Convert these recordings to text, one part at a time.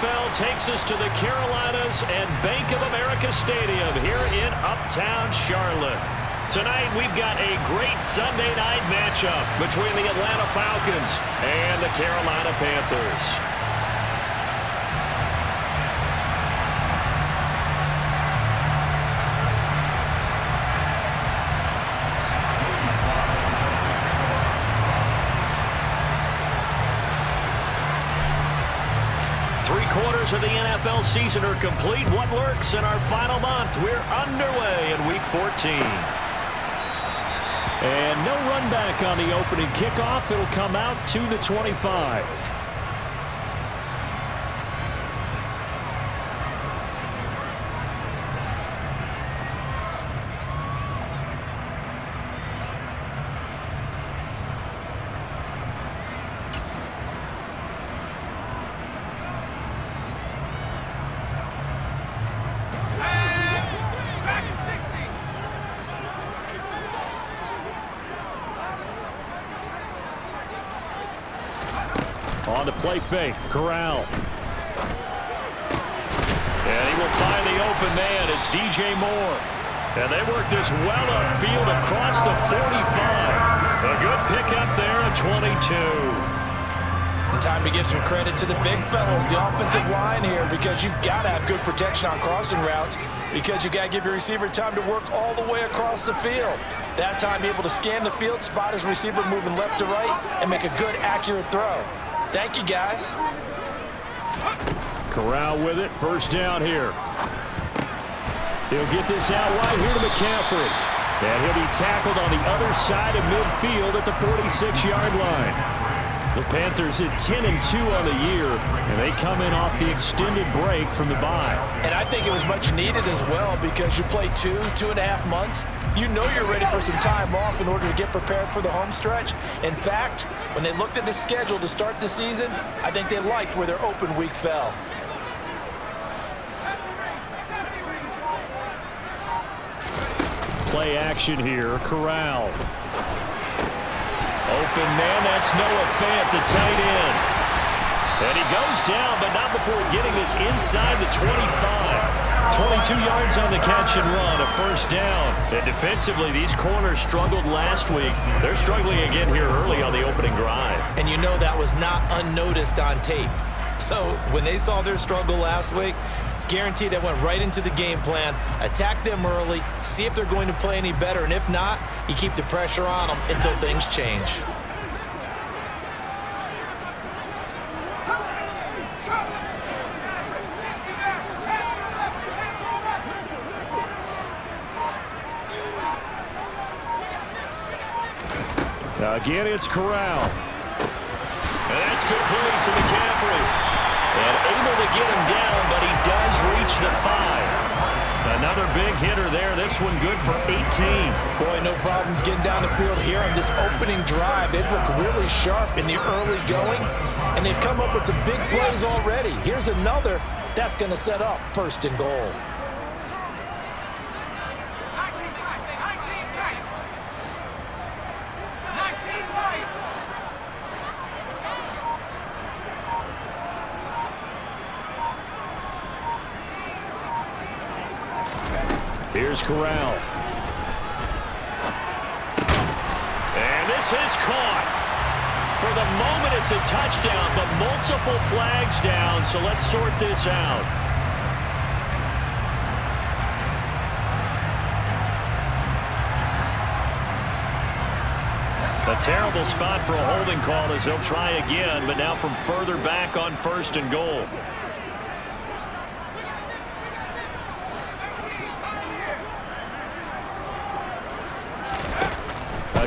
NFL takes us to the Carolinas and Bank of America Stadium here in Uptown Charlotte. Tonight, we've got a great Sunday night matchup between the Atlanta Falcons and the Carolina Panthers. Three-quarters of the NFL season are complete. What lurks in our final month? We're underway in Week 14. And no run back on the opening kickoff. It'll come out to the 25. On the play fake, Corral. And he will find the open man. It's DJ Moore. And they work this well upfield across the 45. A good pickup there at 22. Time to give some credit to the big fellas, the offensive line here, because you've got to have good protection on crossing routes, because you've got to give your receiver time to work all the way across the field. That time, be able to scan the field, spot his receiver moving left to right, and make a good, accurate throw. Thank you, guys. Corral with it. First down here. He'll get this out wide here to McCaffrey. And he'll be tackled on the other side of midfield at the 46-yard line. The Panthers at 10-2 on the year, and they come in off the extended break from the bye. And I think it was much needed as well, because you play 2.5 months. You know you're ready for some time off in order to get prepared for the home stretch. In fact, when they looked at the schedule to start the season, I think they liked where their open week fell. Play action here. Corral. Open man, that's Noah Fant, the tight end. And he goes down, but not before getting this inside the 25. 22 yards on the catch and run, a first down. And defensively, these corners struggled last week. They're struggling again here early on the opening drive. And you know that was not unnoticed on tape. So when they saw their struggle last week, guaranteed they went right into the game plan, attack them early, see if they're going to play any better, and if not, you keep the pressure on them until things change. Again, it's Corral. And that's complete to McCaffrey. And able to get him down, but he does reach the 5. Another big hitter there. This one good for 18. Boy, no problems getting down the field here on this opening drive. They've looked really sharp in the early going, and they've come up with some big plays already. Here's another that's going to set up first and goal. Here's Corral. And this is caught. For the moment, it's a touchdown, but multiple flags down, so let's sort this out. A terrible spot for a holding call as they'll try again, but now from further back on first and goal.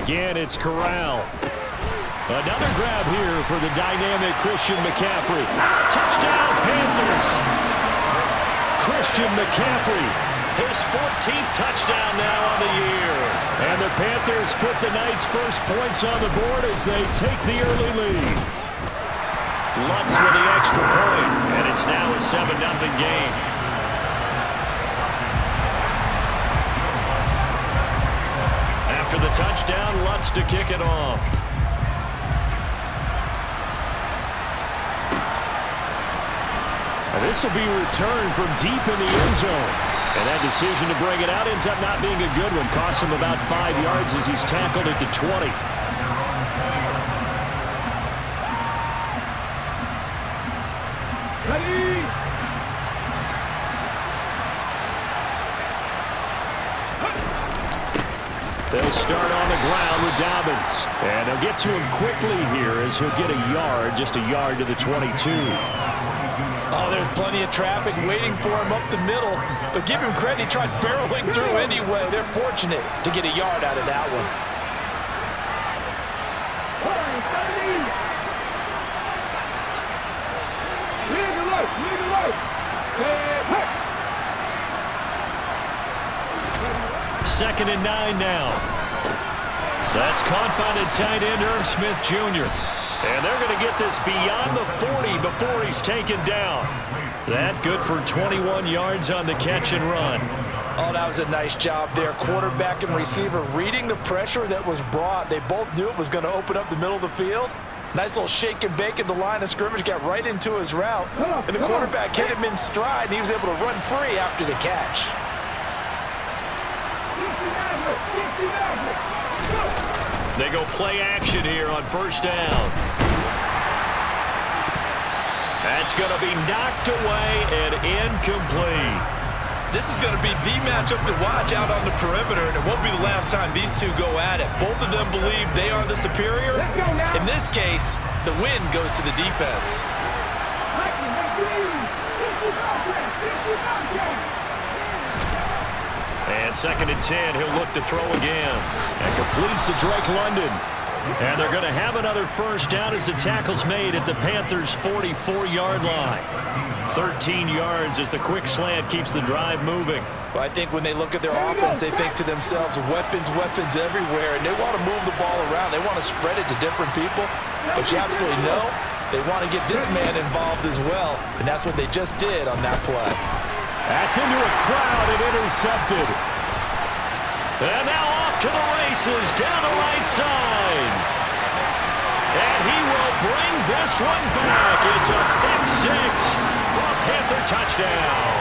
Again, it's Corral. Another grab here for the dynamic Christian McCaffrey. Touchdown, Panthers! Christian McCaffrey, his 14th touchdown now on the year. And the Panthers put the Knights' first points on the board as they take the early lead. Lutz with the extra point, and it's now a 7-0 game. After the touchdown, Lutz to kick it off. This will be returned from deep in the end zone. And that decision to bring it out ends up not being a good one. Costs him about 5 yards as he's tackled at the 20. Ready? They'll start on the ground with Dobbins. And they'll get to him quickly here as he'll get a yard, just a yard to the 22. Oh, there's plenty of traffic waiting for him up the middle. But give him credit, he tried barreling through anyway. They're fortunate to get a yard out of that one. Second and 9 now. That's caught by the tight end, Irv Smith Jr. And they're going to get this beyond the 40 before he's taken down. That good for 21 yards on the catch and run. Oh, that was a nice job there. Quarterback and receiver reading the pressure that was brought. They both knew it was going to open up the middle of the field. Nice little shake and bake at the line of scrimmage, got right into his route. And the quarterback hit him in stride, and he was able to run free after the catch. They go play action here on first down. That's going to be knocked away and incomplete. This is going to be the matchup to watch out on the perimeter, and it won't be the last time these two go at it. Both of them believe they are the superior. In this case, the win goes to the defense. And second and 10, he'll look to throw again. And complete to Drake London. And they're going to have another first down as the tackle's made at the Panthers' 44-yard line. 13 yards as the quick slant keeps the drive moving. Well, I think when they look at their offense, they think to themselves, weapons, weapons everywhere, and they want to move the ball around. They want to spread it to different people, but you absolutely know they want to get this man involved as well, and that's what they just did on that play. That's into a crowd and intercepted. And now off to the races down the right side. And he will bring this one back. It's a pick six for a Panther touchdown.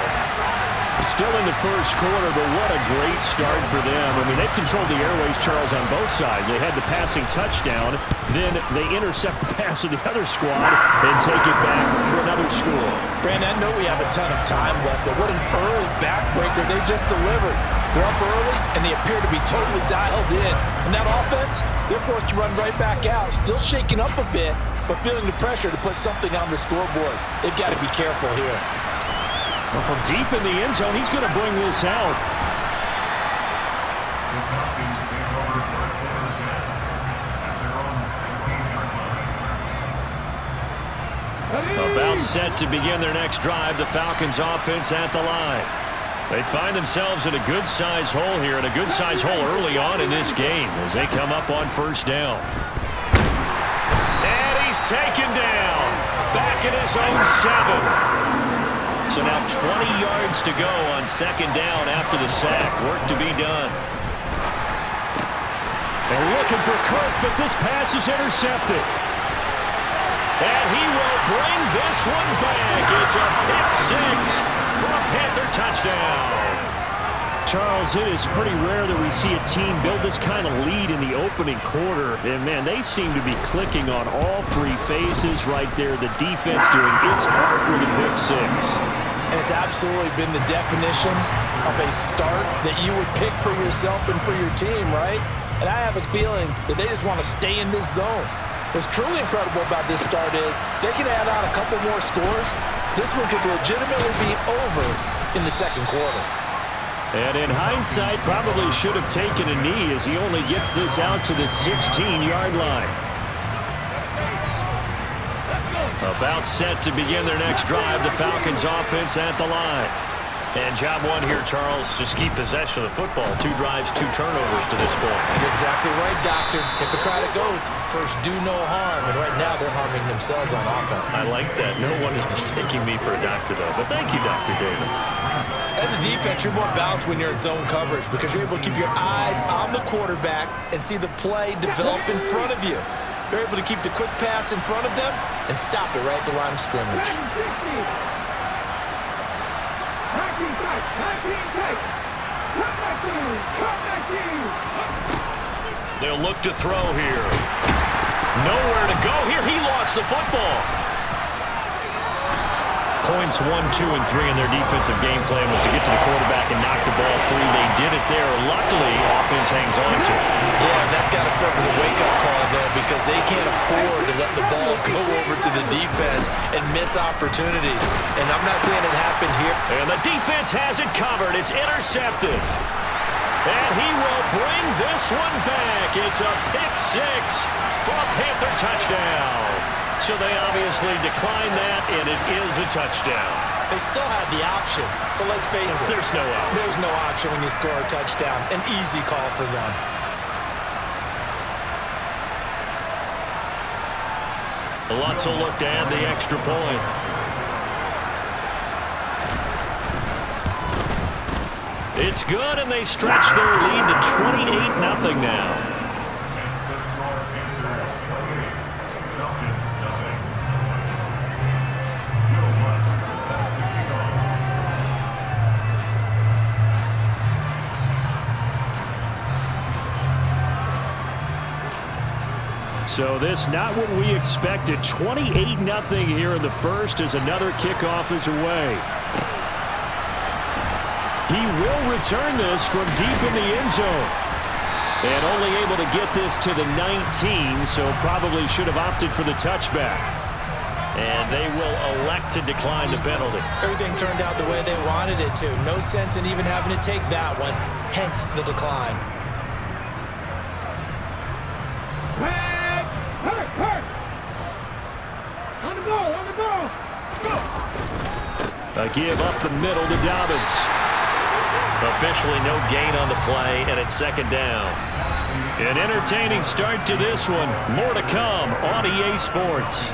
Still in the first quarter, but what a great start for them. I mean, they've controlled the airways, Charles, on both sides. They had the passing touchdown, then they intercept the pass of the other squad and take it back for another score. Brandon, I know we have a ton of time left, but what an early backbreaker they just delivered. They're up early, and they appear to be totally dialed in. And that offense, they're forced to run right back out, still shaking up a bit, but feeling the pressure to put something on the scoreboard. They've got to be careful here. Well, from deep in the end zone, he's going to bring this out. About set to begin their next drive, the Falcons offense at the line. They find themselves in a good-sized hole here, and a good-sized hole early on in this game as they come up on first down. And he's taken down, back at his own 7. So now 20 yards to go on second down after the sack. Work to be done. They're looking for Kirk, but this pass is intercepted. And he will bring this one back. It's a pick six for a Panther touchdown. Charles, it is pretty rare that we see a team build this kind of lead in the opening quarter. And, man, they seem to be clicking on all three phases right there. The defense doing its part with a pick six. And it's absolutely been the definition of a start that you would pick for yourself and for your team, right? And I have a feeling that they just want to stay in this zone. What's truly incredible about this start is they can add on a couple more scores. This one could legitimately be over in the second quarter. And in hindsight, probably should have taken a knee as he only gets this out to the 16-yard line. About set to begin their next drive, the Falcons offense at the line. And job one here, Charles, just keep possession of the football. 2 drives, 2 turnovers to this point. You're exactly right, Doctor. Hippocratic oath. First, do no harm. And right now, they're harming themselves on offense. I like that. No one is mistaking me for a doctor, though. But thank you, Dr. Davis. As a defense, you're more balanced when you're in zone coverage because you're able to keep your eyes on the quarterback and see the play develop in front of you. You're able to keep the quick pass in front of them and stop it right at the line of scrimmage. They'll look to throw here. Nowhere to go here. He lost the football. Points 1, 2, and 3 in their defensive game plan was to get to the quarterback and knock the ball free. They did it there. Luckily, offense hangs on to it. Yeah, that's got to serve as a wake-up call, though, because they can't afford to let the ball go over to the defense and miss opportunities. And I'm not saying it happened here. And the defense has it covered. It's intercepted. And he will bring this one back. It's a pick six for a Panther touchdown. So they obviously declined that, and it is a touchdown. They still had the option, but let's face it. There's no option. There's no option when you score a touchdown. An easy call for them. Lutz will look to add the extra point. It's good, and they stretch their lead to 28-0 now. So this not what we expected. 28-0 here in the first as another kickoff is away. He will return this from deep in the end zone. And only able to get this to the 19, so probably should have opted for the touchback. And they will elect to decline the penalty. Everything turned out the way they wanted it to. No sense in even having to take that one, hence the decline. A give up the middle to Dobbins. Officially no gain on the play, and it's second down. An entertaining start to this one. More to come on EA Sports.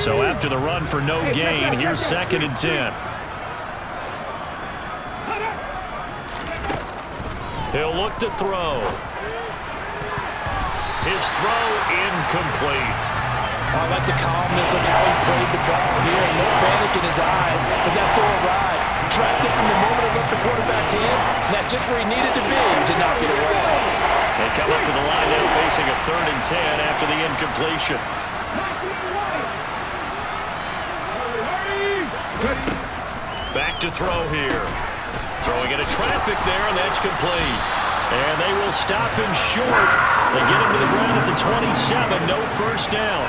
So after the run for no gain, here's 2nd and 10. He'll look to throw. His throw incomplete. I like the calmness of how he played the ball here. No panic in his eyes as that throw arrived. Tracked it from the moment it left the quarterback's hand. And that's just where he needed to be to knock it away. They come up to the line now facing a 3rd and 10 after the incompletion. Back to throw here. Throwing into traffic there, and that's complete. And they will stop him short. They get him to the ground at the 27. No first down.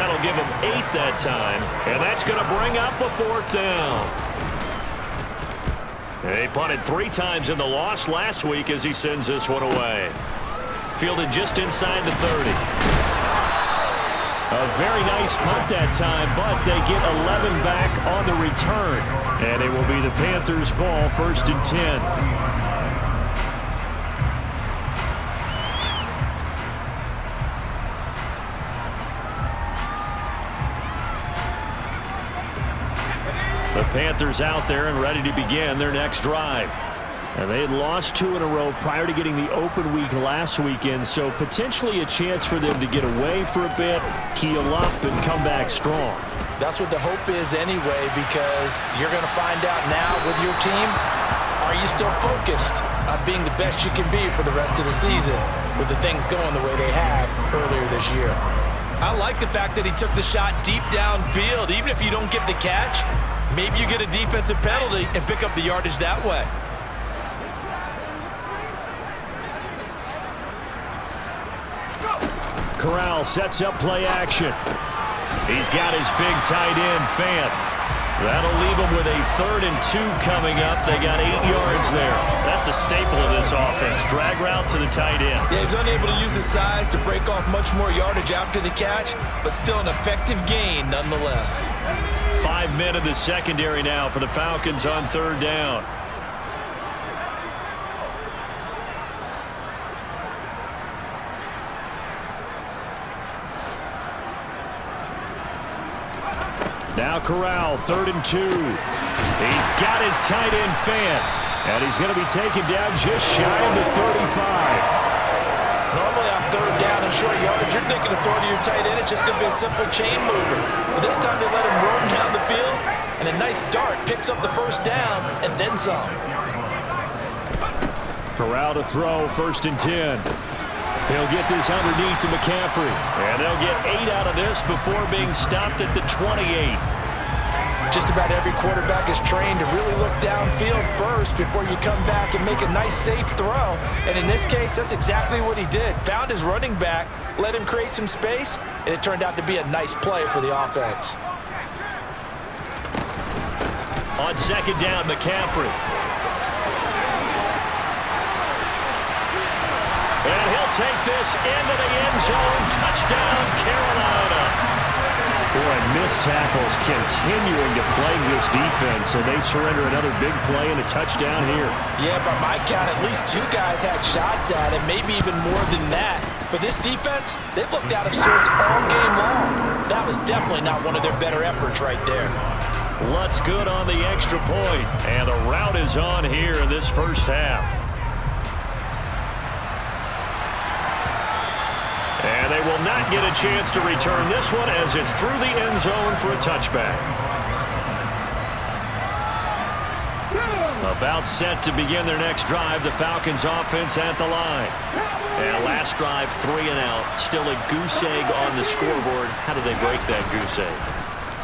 That'll give him 8 that time. And that's going to bring up a 4th down. They punted 3 times in the loss last week as he sends this one away. Fielded just inside the 30. A very nice punt that time, but they get 11 back on the return. And it will be the Panthers' ball, 1st and 10. The Panthers out there and ready to begin their next drive. And they had lost 2 in a row prior to getting the open week last weekend, so potentially a chance for them to get away for a bit, keel up, and come back strong. That's what the hope is anyway, because you're going to find out now with your team, are you still focused on being the best you can be for the rest of the season with the things going the way they have earlier this year? I like the fact that he took the shot deep downfield. Even if you don't get the catch, maybe you get a defensive penalty and pick up the yardage that way. Corral sets up play action. He's got his big tight end, Fant. That'll leave him with a 3rd and 2 coming up. They got 8 yards there. That's a staple of this offense. Drag route to the tight end. Yeah, he was unable to use his size to break off much more yardage after the catch, but still an effective gain nonetheless. 5 men in the secondary now for the Falcons on 3rd down. Now Corral, 3rd and 2. He's got his tight end fan, and he's going to be taken down just shy of the 35. Normally on 3rd down and short yardage, you're thinking of throwing to your tight end. It's just going to be a simple chain mover. But this time they let him roam down the field, and a nice dart picks up the 1st down and then some. Corral to throw, 1st and 10. He'll get this underneath to McCaffrey. And they'll get 8 out of this before being stopped at the 28. Just about every quarterback is trained to really look downfield first before you come back and make a nice, safe throw. And in this case, that's exactly what he did. Found his running back, let him create some space, and it turned out to be a nice play for the offense. On 2nd down, McCaffrey. And he'll take this into the end zone. Touchdown, Carolina. Boy, missed tackles continuing to plague this defense, so they surrender another big play and a touchdown here. Yeah, by my count, at least 2 guys had shots at it, maybe even more than that. But this defense, they've looked out of sorts all game long. That was definitely not one of their better efforts right there. Lutz good on the extra point, and the route is on here in this 1st half. And they will not get a chance to return this one as it's through the end zone for a touchback. About set to begin their next drive, the Falcons offense at the line. And last drive, 3 and out. Still a goose egg on the scoreboard. How do they break that goose egg?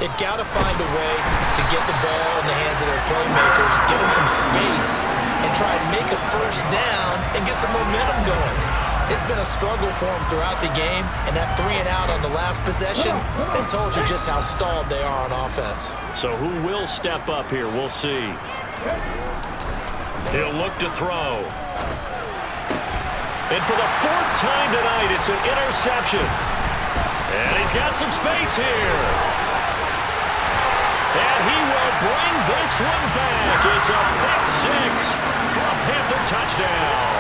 They've got to find a way to get the ball in the hands of their playmakers, get them some space, and try and make a 1st down and get some momentum going. It's been a struggle for them throughout the game, and that 3 and out on the last possession, they told you just how stalled they are on offense. So who will step up here? We'll see. He'll look to throw. And for the 4th time tonight, it's an interception. And he's got some space here. And he will bring this one back. It's a pick 6 for a Panther touchdown.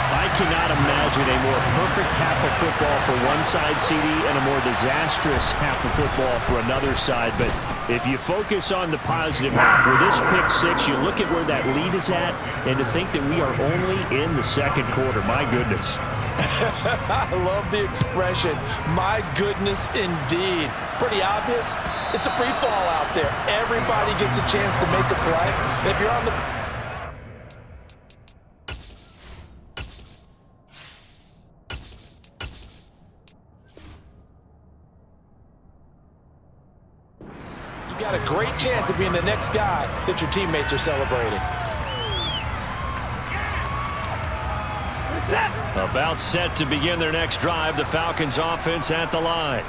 I cannot imagine a more perfect half of football for one side, CD, and a more disastrous half of football for another side. But if you focus on the positive half, with this pick 6, you look at where that lead is at, and to think that we are only in the 2nd quarter. My goodness. I love the expression, my goodness indeed. Pretty obvious. It's a free fall out there. Everybody gets a chance to make a play. And if you're on the got a great chance of being the next guy that your teammates are celebrating. About set to begin their next drive, the Falcons offense at the line.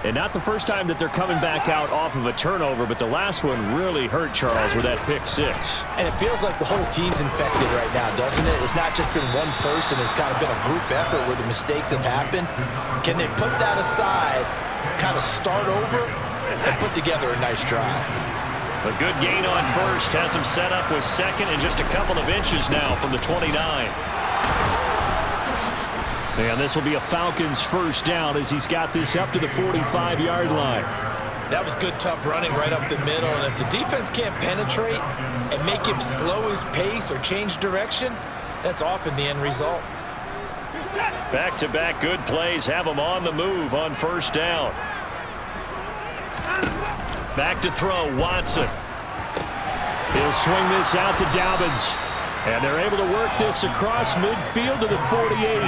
And not the first time that they're coming back out off of a turnover, but the last one really hurt Charles with that pick 6. And it feels like the whole team's infected right now, doesn't it? It's not just been one person. It's kind of been a group effort where the mistakes have happened. Can they put that aside, kind of start over, and put together a nice drive? A good gain on 1st, has him set up with 2nd and just a couple of inches now from the 29. And this will be a Falcons 1st down as he's got this up to the 45-yard line. That was good, tough running right up the middle. And if the defense can't penetrate and make him slow his pace or change direction, that's often the end result. Back-to-back good plays have him on the move on 1st down. Back to throw, Watson. He'll swing this out to Dobbins. And they're able to work this across midfield to the 48.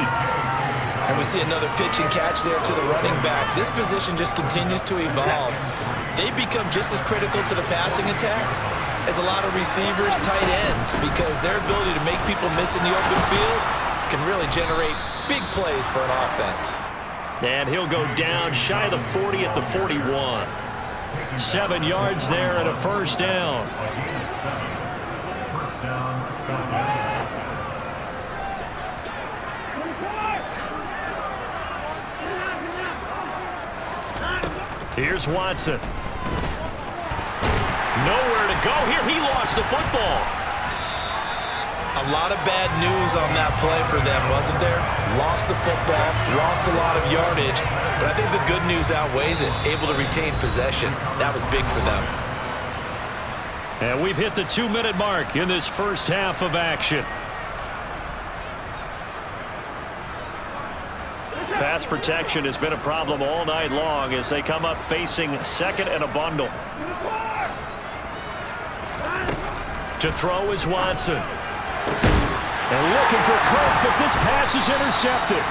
And we see another pitch and catch there to the running back. This position just continues to evolve. They become just as critical to the passing attack as a lot of receivers, tight ends, because their ability to make people miss in the open field can really generate big plays for an offense. And he'll go down shy of the 40 at the 41. 7 yards there and a 1st down. Here's Watson. Nowhere to go here. He lost the football. A lot of bad news on that play for them, wasn't there? Lost the football, lost a lot of yardage, but I think the good news outweighs it. Able to retain possession. That was big for them. And we've hit the 2-minute mark in this first half of action. Pass protection has been a problem all night long as they come up facing second and a bundle. To throw is Watson. And looking for Kirk, but this pass is intercepted.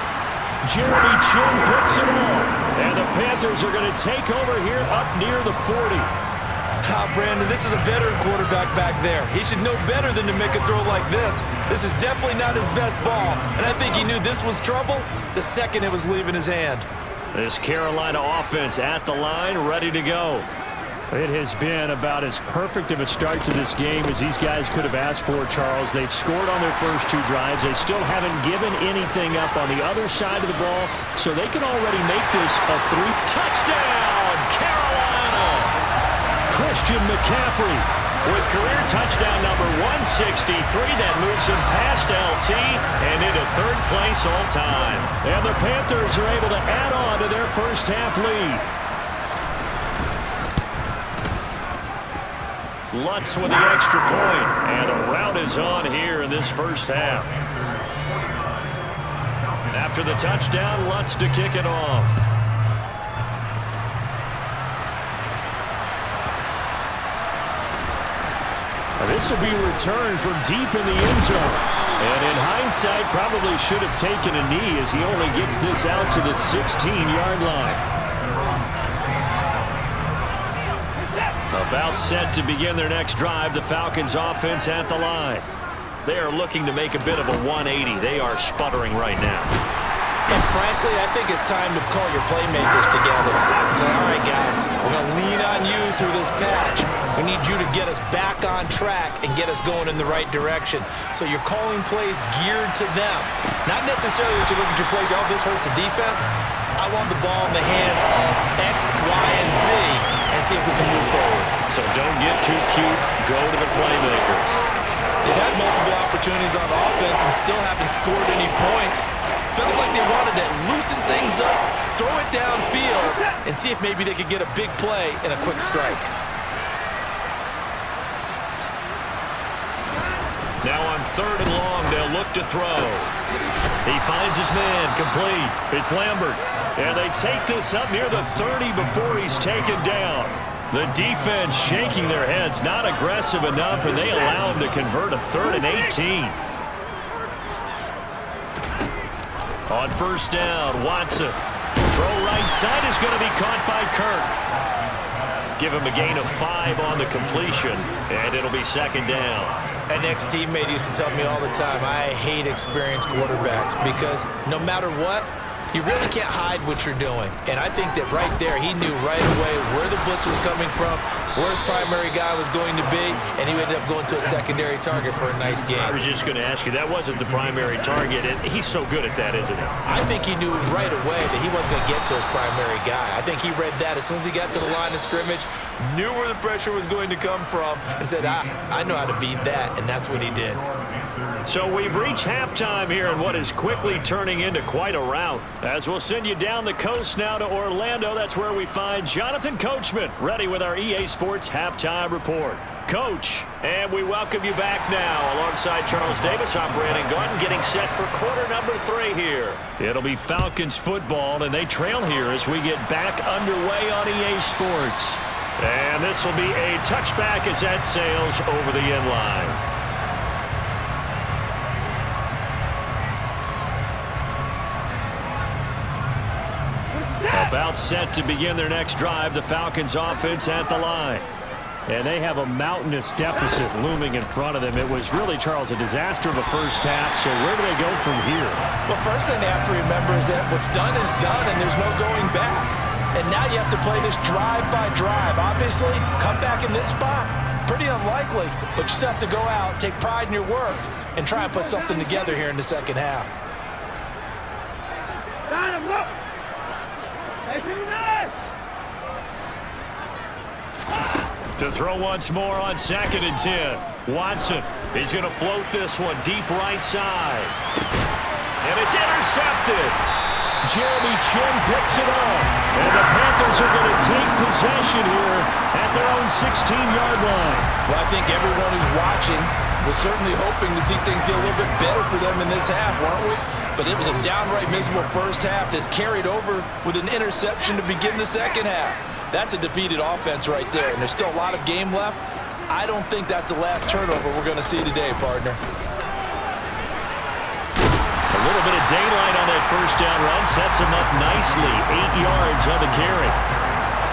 Jeremy Chin picks it off. And the Panthers are going to take over here up near the 40. Brandon, this is a veteran quarterback back there. He should know better than to make a throw like this. This is definitely not his best ball, and I think he knew this was trouble the second it was leaving his hand. This Carolina offense at the line, ready to go. It has been about as perfect of a start to this game as these guys could have asked for, Charles. They've scored on their first 2 drives. They still haven't given anything up on the other side of the ball, so they can already make this a 3. Touchdown, Carolina! Christian McCaffrey with career touchdown number 163. That moves him past LT and into 3rd place all time. And the Panthers are able to add on to their first half lead. Lutz with the extra point, and a rout is on here in this first half. After the touchdown, Lutz to kick it off. This will be returned from deep in the end zone. And in hindsight, probably should have taken a knee as he only gets this out to the 16-yard line. About set to begin their next drive, the Falcons offense at the line. They are looking to make a bit of a 180. They are sputtering right now. And frankly, I think it's time to call your playmakers together and say, all right, guys, we're going to lean on you through this patch. We need you to get us back on track and get us going in the right direction. So you're calling plays geared to them. Not necessarily that you look at your plays, oh, this hurts the defense. I want the ball in the hands of X, Y, and Z and see if we can move forward. So don't get too cute. Go to the playmakers. They've had multiple opportunities on offense and still haven't scored any points. Felt like they wanted to loosen things up, throw it downfield, and see if maybe they could get a big play and a quick strike. Now on 3rd and long, they'll look to throw. He finds his man, complete. It's Lambert. And they take this up near the 30 before he's taken down. The defense shaking their heads, not aggressive enough, and they allow him to convert a 3rd and 18. On 1st down, Watson. Throw right side is going to be caught by Kirk. Give him a gain of 5 on the completion, and it'll be 2nd down. An ex-teammate used to tell me all the time, I hate experienced quarterbacks because no matter what, you really can't hide what you're doing. And I think that right there, he knew right away where the blitz was coming from, where his primary guy was going to be, and he ended up going to a secondary target for a nice game. I was just going to ask you, that wasn't the primary target, and he's so good at that, isn't he? I think he knew right away that he wasn't going to get to his primary guy. I think he read that as soon as he got to the line of scrimmage, knew where the pressure was going to come from, and said, I know how to beat that, and that's what he did. So we've reached halftime here in what is quickly turning into quite a rout. As we'll send you down the coast now to Orlando, that's where we find Jonathan Coachman ready with our EA Sports Halftime Report. Coach, and we welcome you back now. Alongside Charles Davis, I'm Brandon Gordon, getting set for quarter number 3 here. It'll be Falcons football, and they trail here as we get back underway on EA Sports. And this will be a touchback as that sails over the end line. About set to begin their next drive, the Falcons offense at the line. And they have a mountainous deficit looming in front of them. It was really, Charles, a disaster of a first half. So where do they go from here? Well, first thing they have to remember is that what's done is done and there's no going back. And now you have to play this drive by drive. Obviously, come back in this spot, pretty unlikely. But you still have to go out, take pride in your work, and try and put something together here in the second half. To throw once more on 2nd and 10. Watson, he's going to float this one deep right side. And it's intercepted. Jeremy Chin picks it up. And the Panthers are going to take possession here at their own 16-yard line. Well, I think everyone who's watching was certainly hoping to see things get a little bit better for them in this half, weren't we? But it was a downright miserable first half that's carried over with an interception to begin the second half. That's a defeated offense right there, and there's still a lot of game left. I don't think that's the last turnover we're going to see today, partner. A little bit of daylight on that first down run sets him up nicely. 8 yards on the carry.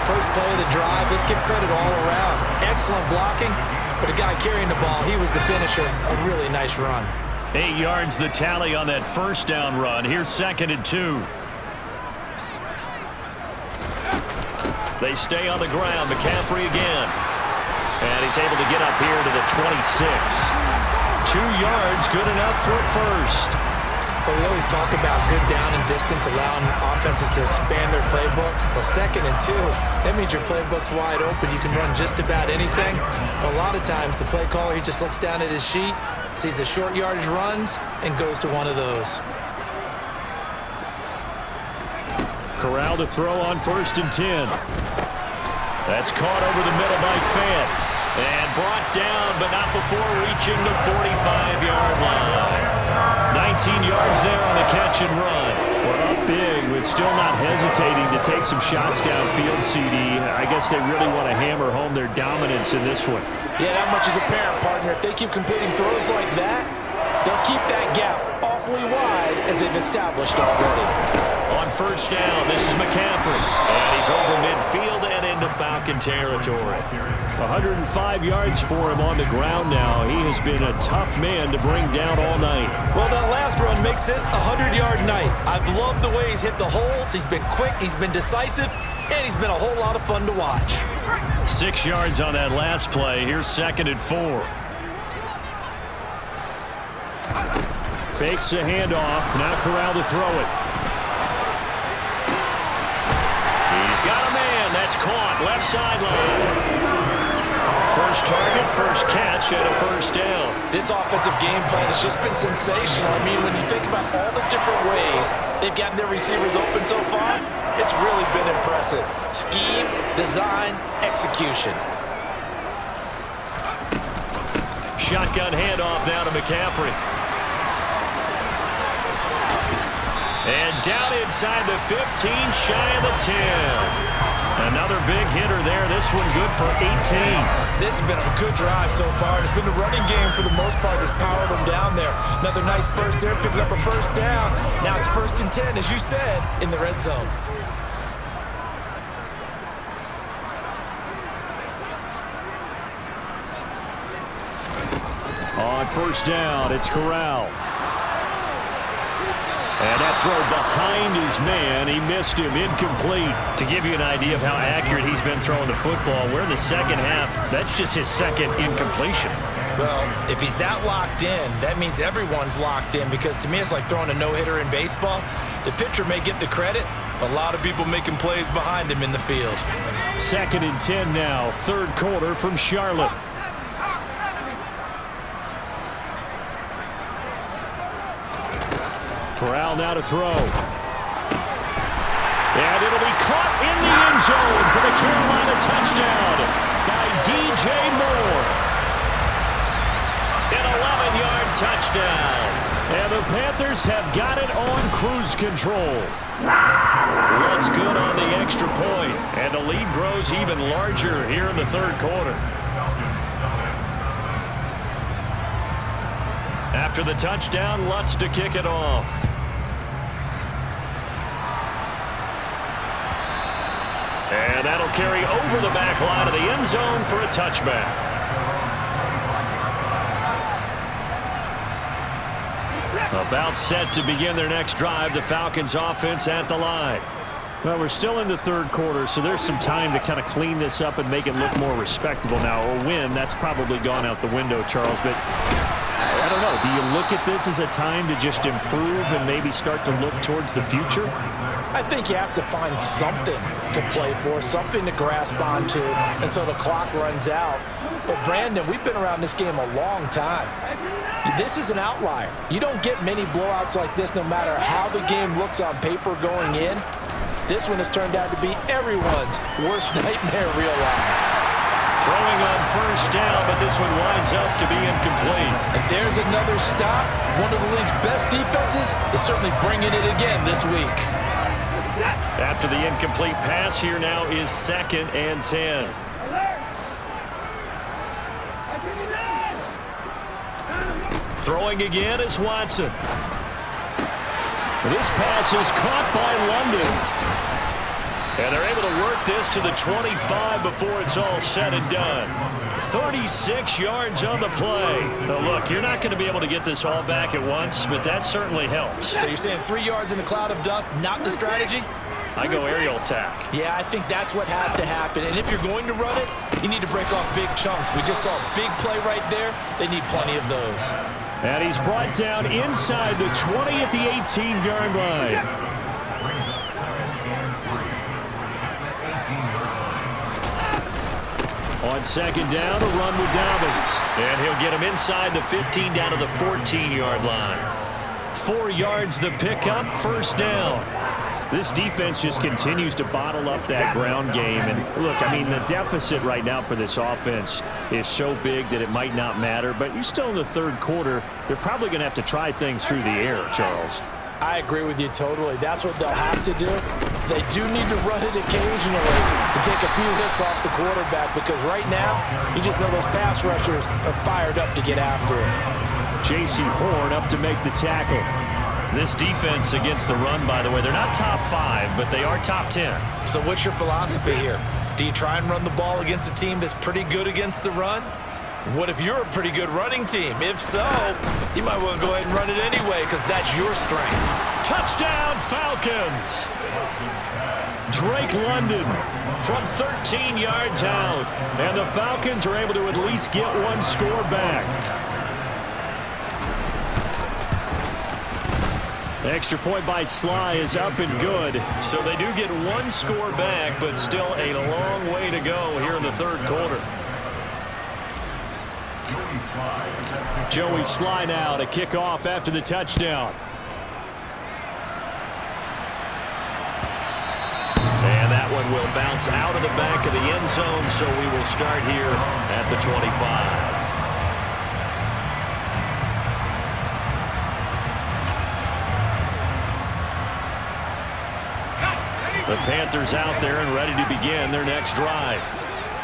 First play of the drive, let's give credit all around. Excellent blocking, but the guy carrying the ball, he was the finisher. A really nice run. 8 yards the tally on that first down run. Here's 2nd and 2. They stay on the ground. McCaffrey again. And he's able to get up here to the 26. 2 yards, good enough for a first. But we always talk about good down and distance, allowing offenses to expand their playbook. Well, 2nd and 2, that means your playbook's wide open. You can run just about anything. But a lot of times, the play caller, he just looks down at his sheet, sees the short yardage runs, and goes to one of those. Corral to throw on 1st and 10. That's caught over the middle by Fant. And brought down, but not before reaching the 45-yard line. 19 yards there on the catch and run. We're up big with still not hesitating to take some shots downfield, CD. I guess they really want to hammer home their dominance in this one. Yeah, that much is apparent, partner. If they keep completing throws like that, they'll keep that gap awfully wide as they've established already. On 1st down, this is McCaffrey. And he's over midfield and into Falcon territory. 105 yards for him on the ground now. He has been a tough man to bring down all night. Well, that last run makes this a 100-yard night. I've loved the way he's hit the holes. He's been quick, he's been decisive, and he's been a whole lot of fun to watch. 6 yards on that last play. Here's 2nd and 4. Fakes a handoff. Now Corral to throw it. He's got a man. That's caught. Left sideline. First target, first catch, and a first down. This offensive game plan has just been sensational. I mean, when you think about all the different ways they've gotten their receivers open so far, it's really been impressive. Scheme, design, execution. Shotgun handoff now to McCaffrey. And down inside the 15, shy of the 10. Another big hitter there. This one good for 18. This has been a good drive so far. It's been the running game for the most part that's powered them down there. Another nice burst there, picking up a first down. Now it's 1st and 10, as you said, in the red zone. On 1st down, it's Corral. And that throw behind his man, he missed him, incomplete. To give you an idea of how accurate he's been throwing the football, we're in the second half. That's just his second incompletion. Well, if he's that locked in, that means everyone's locked in, because to me it's like throwing a no-hitter in baseball. The pitcher may get the credit, a lot of people making plays behind him in the field. 2nd and 10 now, 3rd quarter from Charlotte. Corral now to throw. And it'll be caught in the end zone for the Carolina touchdown by DJ Moore. An 11-yard touchdown. And the Panthers have got it on cruise control. What's good on the extra point, and the lead grows even larger here in the 3rd quarter. After the touchdown, Lutz to kick it off. And that'll carry over the back line of the end zone for a touchback. About set to begin their next drive, the Falcons offense at the line. Well, we're still in the 3rd quarter, so there's some time to kind of clean this up and make it look more respectable now. A win, that's probably gone out the window, Charles, but I don't know. Do you look at this as a time to just improve and maybe start to look towards the future? I think you have to find something to play for, something to grasp onto until the clock runs out. But, Brandon, we've been around this game a long time. This is an outlier. You don't get many blowouts like this no matter how the game looks on paper going in. This one has turned out to be everyone's worst nightmare realized. Throwing on first down, but this one winds up to be incomplete. And there's another stop. One of the league's best defenses is certainly bringing it again this week. After the incomplete pass, here now is 2nd and 10. Throwing again is Watson. This pass is caught by London. And they're able to work this to the 25 before it's all said and done. 36 yards on the play. Now look, you're not going to be able to get this all back at once, but that certainly helps. So you're saying 3 yards in a cloud of dust, not the strategy? I go aerial attack. Yeah, I think that's what has to happen. And if you're going to run it, you need to break off big chunks. We just saw a big play right there. They need plenty of those. And he's brought down inside the 20 at the 18-yard line. On 2nd down, a run with Dobbins. And he'll get him inside the 15 down to the 14-yard line. 4 yards the pickup, 1st down. This defense just continues to bottle up that ground game. And look, I mean, the deficit right now for this offense is so big that it might not matter. But you're still in the 3rd quarter. They're probably going to have to try things through the air, Charles. I agree with you totally. That's what they'll have to do. They do need to run it occasionally to take a few hits off the quarterback, because right now, you just know those pass rushers are fired up to get after it. J.C. Horn up to make the tackle. This defense against the run, by the way, they're not top 5, but they are top 10. So what's your philosophy here? Do you try and run the ball against a team that's pretty good against the run? What if you're a pretty good running team? If so, you might want to go ahead and run it anyway, because that's your strength. Touchdown, Falcons! Drake London from 13 yards out. And the Falcons are able to at least get one score back. Extra point by Sly is up and good. So they do get one score back, but still a long way to go here in the 3rd quarter. Joey Sly now to kick off after the touchdown. And that one will bounce out of the back of the end zone, so we will start here at the 25. The Panthers out there and ready to begin their next drive.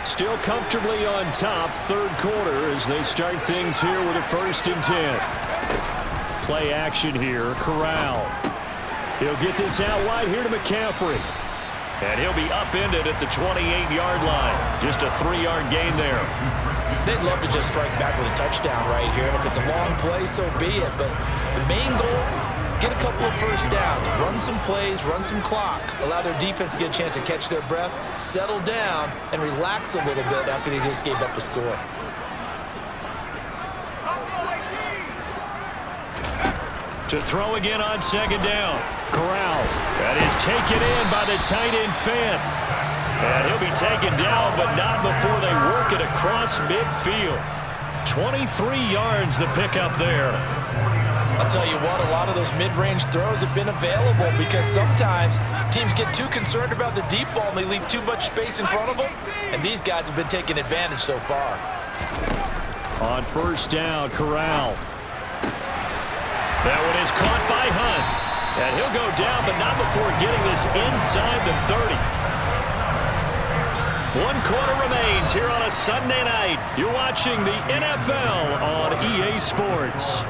Still comfortably on top, 3rd quarter as they start things here with a 1st and 10. Play action here, Corral. He'll get this out wide here to McCaffrey. And he'll be upended at the 28-yard line. Just a 3-yard gain there. They'd love to just strike back with a touchdown right here. And if it's a long play, so be it. But the main goal, get a couple of 1st downs, run some plays, run some clock, allow their defense to get a chance to catch their breath, settle down, and relax a little bit after they just gave up a score. To throw again on 2nd down. Corral. That is taken in by the tight end Fant. And he'll be taken down, but not before they work it across midfield. 23 yards the pickup there. I'll tell you what, a lot of those mid-range throws have been available because sometimes teams get too concerned about the deep ball and they leave too much space in front of them, and these guys have been taking advantage so far. On 1st down, Corral. That one is caught by Hunt, and he'll go down, but not before getting this inside the 30. 1 quarter remains here on a Sunday night. You're watching the NFL on EA Sports.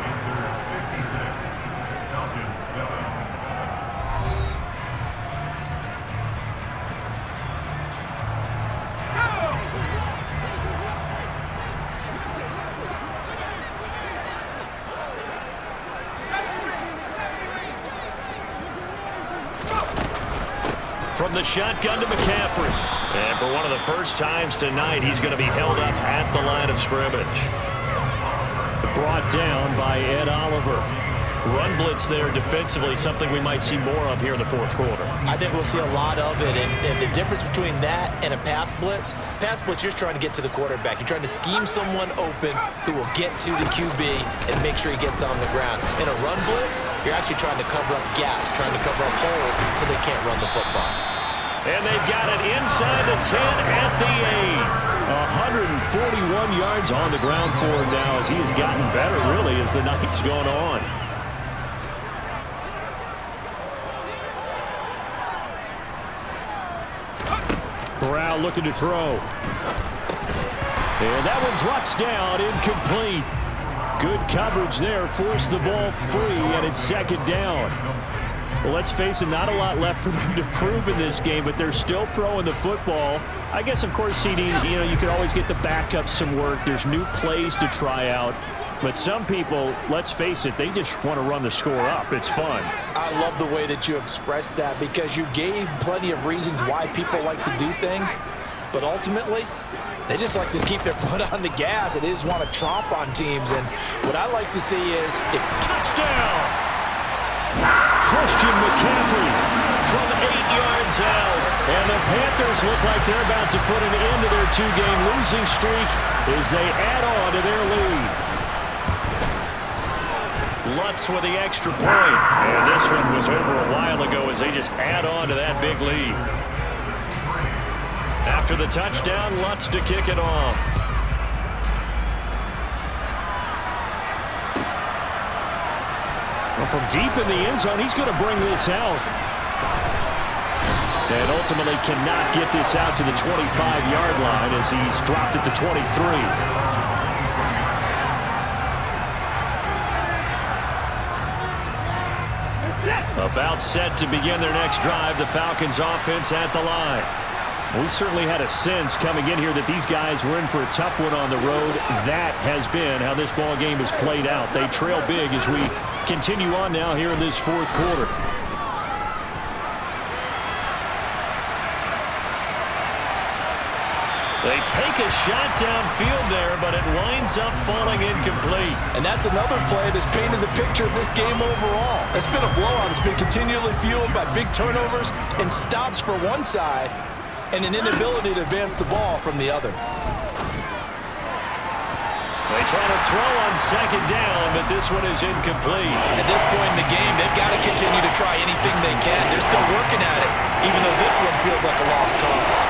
From the shotgun to McCaffrey. And for one of the first times tonight, he's going to be held up at the line of scrimmage. brought down by Ed Oliver. Run blitz there defensively, something we might see more of here in the fourth quarter. I think we'll see a lot of it, and the difference between that and a pass blitz, you're trying to get to the quarterback. You're trying to scheme someone open who will get to the QB and make sure he gets on the ground. In a run blitz, you're actually trying to cover up gaps, trying to cover up holes so they can't run the football. And they've got it inside the 10 at the 8. 141 yards on the ground for him now as he has gotten better, really, as the night's gone on. Corral looking to throw. And that one drops down, incomplete. Good coverage there, forced the ball free, and it's second down. Well, let's face it, not a lot left for them to prove in this game, but they're still throwing the football. I guess, of course, CD, you could always get the backups some work. There's new plays to try out. But some people, let's face it, they just want to run the score up. It's fun. I love the way that you expressed that because you gave plenty of reasons why people like to do things. But ultimately, they just like to keep their foot on the gas and they just want to tromp on teams. And what I like to see is touchdown! Christian McCaffrey from 8 yards out. And the Panthers look like they're about to put an end to their two-game losing streak as they add on to their lead. Lutz with the extra point. And this one was over a while ago as they just add on to that big lead. After the touchdown, Lutz to kick it off. Well, from deep in the end zone, he's going to bring this out. And ultimately cannot get this out to the 25-yard line as he's dropped it to 23. About set to begin their next drive, the Falcons offense at the line. We certainly had a sense coming in here that these guys were in for a tough one on the road. That has been how this ball game has played out. They trail big as we continue on now here in this fourth quarter. They take a shot downfield there, but it winds up falling incomplete. And that's another play that's painted the picture of this game overall. It's been a blowout. It's been continually fueled by big turnovers and stops for one side and an inability to advance the ball from the other. They try to throw on second down, but this one is incomplete. At this point in the game, they've got to continue to try anything they can. They're still working at it, even though this one feels like a lost cause.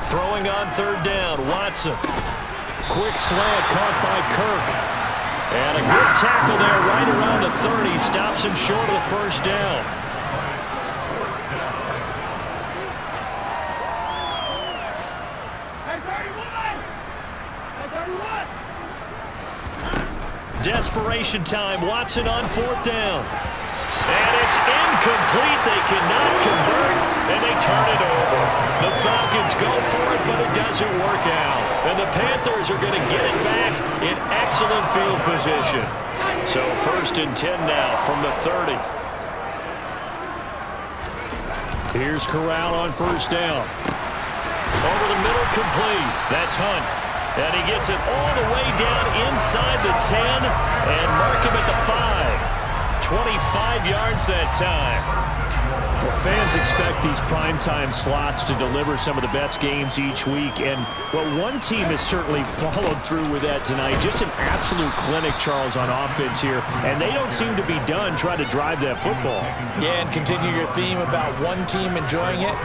Throwing on third down, Watson. Quick slant caught by Kirk. And a good tackle there right around the 30. Stops him short of the first down. Desperation time. Watson on fourth down. And it's incomplete. They cannot convert, and they turn it over. The Falcons go for it, but it doesn't work out. And the Panthers are going to get it back in excellent field position. So 1st and 10 now from the 30. Here's Corral on first down. Over the middle, complete. That's Hunt. And he gets it all the way down inside the 10 and mark him at the 5. 25 yards that time. Well, fans expect these primetime slots to deliver some of the best games each week, and one team has certainly followed through with that tonight. Just an absolute clinic, Charles, on offense here, and they don't seem to be done trying to drive that football. Yeah, and continue your theme about one team enjoying it.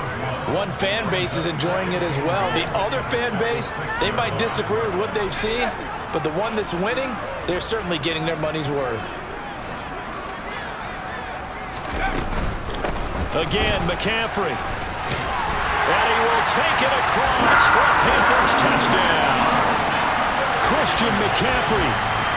One fan base is enjoying it as well. The other fan base, they might disagree with what they've seen, but the one that's winning, they're certainly getting their money's worth. Again, McCaffrey. And he will take it across for a Panthers touchdown. Christian McCaffrey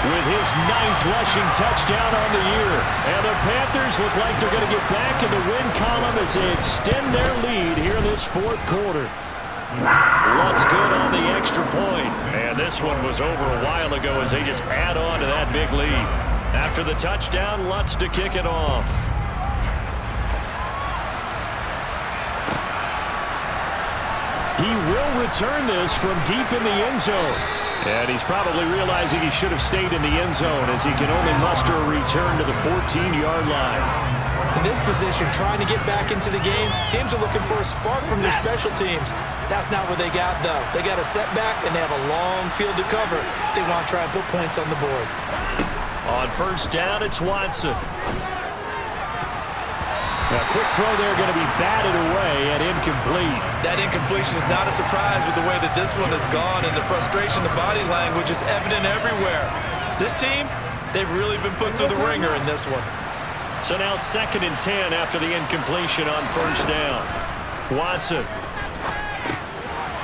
with his 9th rushing touchdown on the year. And the Panthers look like they're going to get back in the win column as they extend their lead here in this fourth quarter. Lutz good on the extra point. And this one was over a while ago as they just add on to that big lead. After the touchdown, Lutz to kick it off. He will return this from deep in the end zone. And he's probably realizing he should have stayed in the end zone as he can only muster a return to the 14-yard line. In this position, trying to get back into the game, teams are looking for a spark from their special teams. That's not what they got, though. They got a setback, and they have a long field to cover if they want to try and put points on the board. On first down, it's Watson. A quick throw there going to be batted away and incomplete. That incompletion is not a surprise with the way that this one has gone, and the frustration, the body language is evident everywhere. This team, they've really been put through the ringer in this one. So now 2nd and 10 after the incompletion on first down. Watson.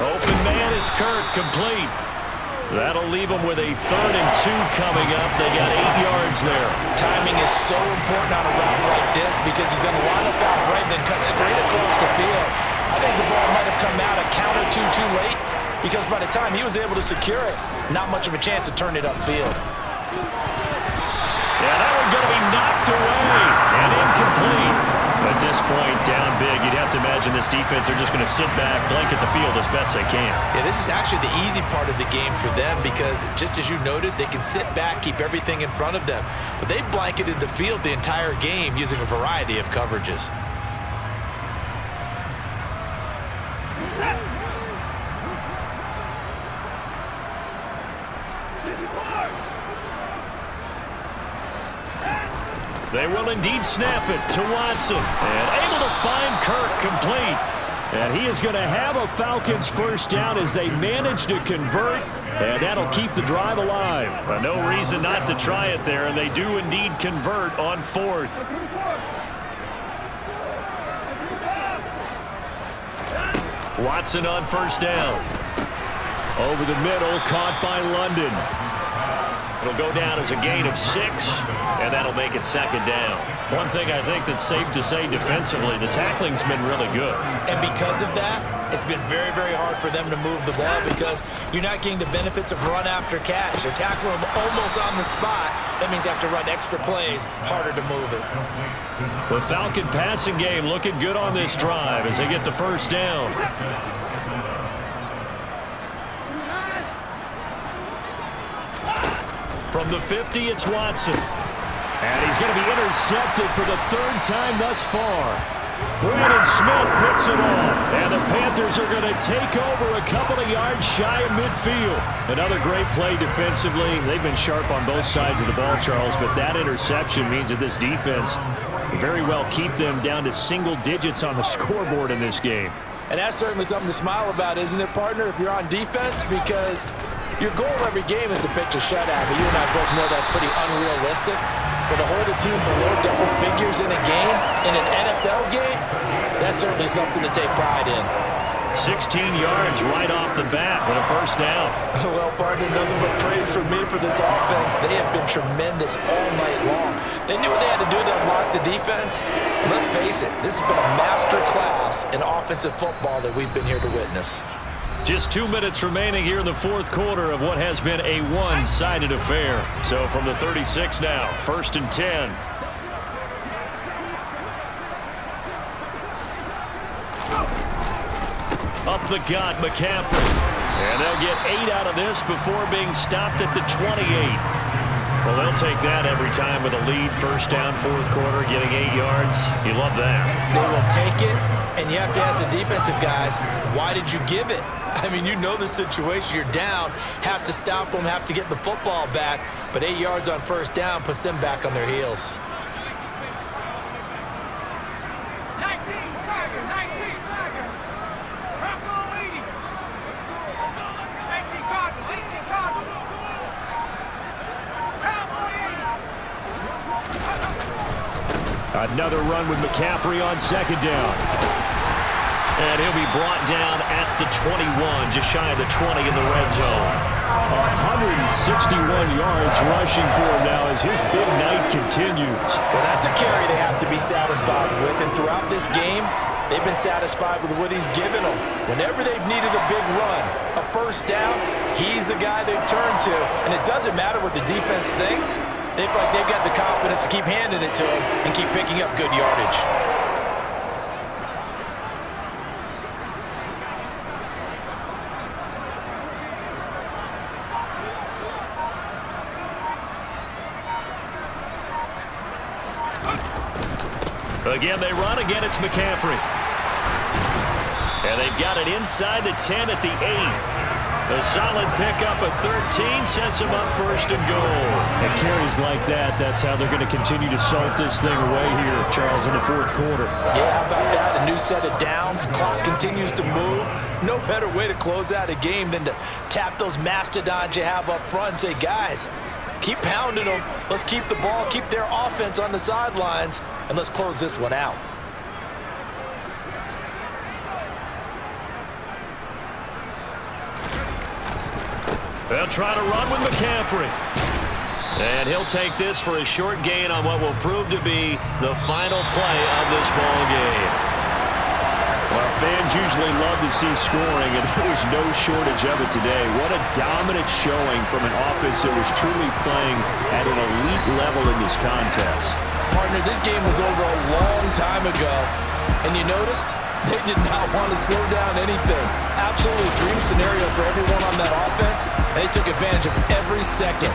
Open man is Kirk, complete. That'll leave them with a 3rd and 2 coming up. They got 8 yards there. Timing is so important on a route like this because he's going to line up out right and then cut straight across the field. I think the ball might have come out a count or two too late because by the time he was able to secure it, not much of a chance to turn it upfield. Yeah, that one's going to be knocked away and incomplete. At this point, down big, you'd have to imagine this defense are just going to sit back, blanket the field as best they can. Yeah, this is actually the easy part of the game for them because, just as you noted, they can sit back, keep everything in front of them. But they've blanketed the field the entire game using a variety of coverages. They will indeed snap it to Watson. And able to find Kirk, complete. And he is going to have a Falcons first down as they manage to convert. And that'll keep the drive alive. No reason not to try it there. And they do indeed convert on 4th. Watson on first down. Over the middle, caught by London. It'll go down as a gain of 6, and that'll make it 2nd down. One thing I think that's safe to say defensively, the tackling's been really good. And because of that, it's been very, very hard for them to move the ball because you're not getting the benefits of run after catch. They're tackling them almost on the spot. That means you have to run extra plays, harder to move it. The Falcon passing game looking good on this drive as they get the first down. From the 50, it's Watson. And he's going to be intercepted for the 3rd time thus far. Brandon Smith picks it off. And the Panthers are going to take over a couple of yards shy of midfield. Another great play defensively. They've been sharp on both sides of the ball, Charles, but that interception means that this defense very well keep them down to single digits on the scoreboard in this game. And that's certainly something to smile about, isn't it, partner, if you're on defense? Because your goal every game is to pitch a shutout, but you and I both know that's pretty unrealistic. But to hold a team below double figures in a game, in an NFL game, that's certainly something to take pride in. 16 yards right off the bat with a first down. Well, partner, nothing but praise from me for this offense. They have been tremendous all night long. They knew what they had to do to unlock the defense. Let's face it, this has been a master class in offensive football that we've been here to witness. Just 2 minutes remaining here in the 4th quarter of what has been a one-sided affair. So from the 36 now, 1st and 10. Up the gut, McCaffrey. And they'll get 8 out of this before being stopped at the 28. Well, they'll take that every time with a lead. First down, 4th quarter, getting 8 yards. You love that. They will take it, and you have to ask the defensive guys, why did you give it? I mean, you know the situation. You're down, have to stop them, have to get the football back. But 8 yards on first down puts them back on their heels. 19 Tiger. Bravo 80. 18 Cardinal. Another run with McCaffrey on 2nd down. And he'll be brought down at the 21, just shy of the 20 in the red zone. 161 yards rushing for him now as his big night continues. Well, that's a carry they have to be satisfied with. And throughout this game, they've been satisfied with what he's given them. Whenever they've needed a big run, a first down, he's the guy they've turned to. And it doesn't matter what the defense thinks. They've got the confidence to keep handing it to him and keep picking up good yardage. Again, they run. Again, it's McCaffrey. And they've got it inside the 10 at the 8. A solid pickup of 13 sets him up first and goal. And carries like that, that's how they're going to continue to salt this thing away here, Charles, in the fourth quarter. Yeah, how about that? A new set of downs. Clock continues to move. No better way to close out a game than to tap those mastodons you have up front and say, guys, keep pounding them. Let's keep the ball, keep their offense on the sidelines, and let's close this one out. They'll try to run with McCaffrey. And he'll take this for a short gain on what will prove to be the final play of this ball game. Well, fans usually love to see scoring, and there was no shortage of it today. What a dominant showing from an offense that was truly playing at an elite level in this contest. Partner, this game was over a long time ago, and you noticed they did not want to slow down anything. Absolutely dream scenario for everyone on that offense, and they took advantage of every second.